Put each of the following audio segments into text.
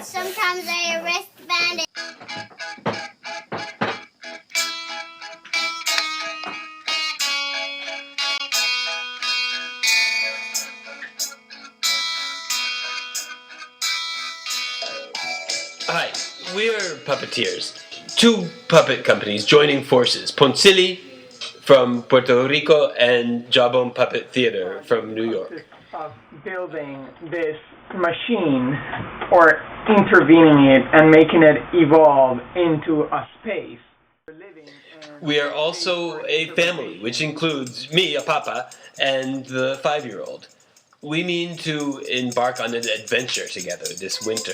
Sometimes I wristband it. Hi, we're puppeteers. Two puppet companies joining forces. Poncilli from Puerto Rico and Jawbone Puppet Theater from New York. Of building this machine or intervening it and making it evolve into a space. We are also a family, which includes me, a papa, and the 5-year-old. We mean to embark on an adventure together this winter.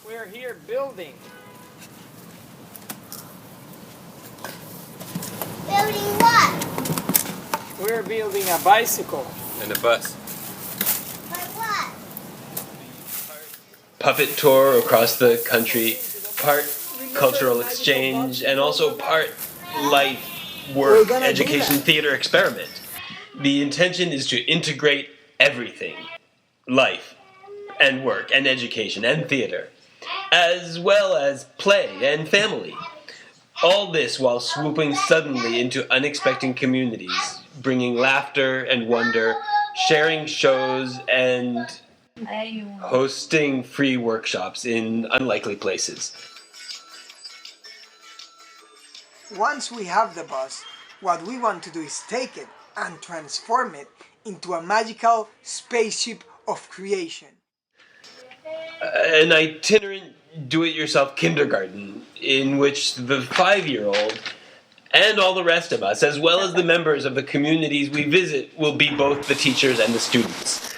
We're here building. Building what? We're building a bicycle. And a bus. But what? Puppet tour across the country, part cultural exchange, and also part life, work, education, theater experiment. The intention is to integrate everything, life, and work, and education, and theater, as well as play and family. All this while swooping suddenly into unexpected communities, bringing laughter and wonder, sharing shows, and hosting free workshops in unlikely places. Once we have the bus, what we want to do is take it and transform it into a magical spaceship of creation. An itinerant do-it-yourself kindergarten in which the 5-year-old and all the rest of us, as well as the members of the communities we visit, will be both the teachers and the students.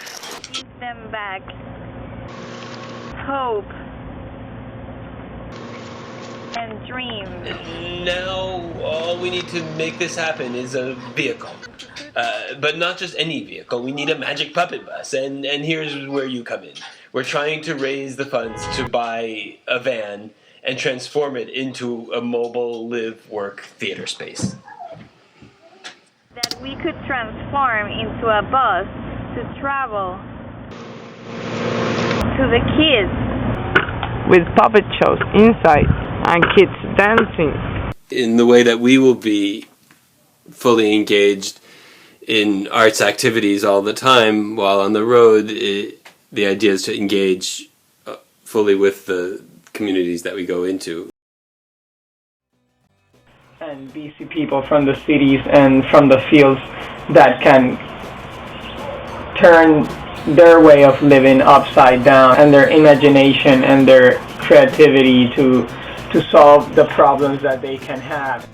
Give them back hope and dreams. Now, all we need to make this happen is a vehicle. But not just any vehicle. We need a magic puppet bus, and here's where you come in. We're trying to raise the funds to buy a van and transform it into a mobile live-work theater space. That we could transform into a bus to travel to the kids. With puppet shows inside and kids dancing. In the way that we will be fully engaged in arts activities all the time, while on the road, the idea is to engage fully with the communities that we go into. And BC people from the cities and from the fields that can turn their way of living upside down and their imagination and their creativity to solve the problems that they can have.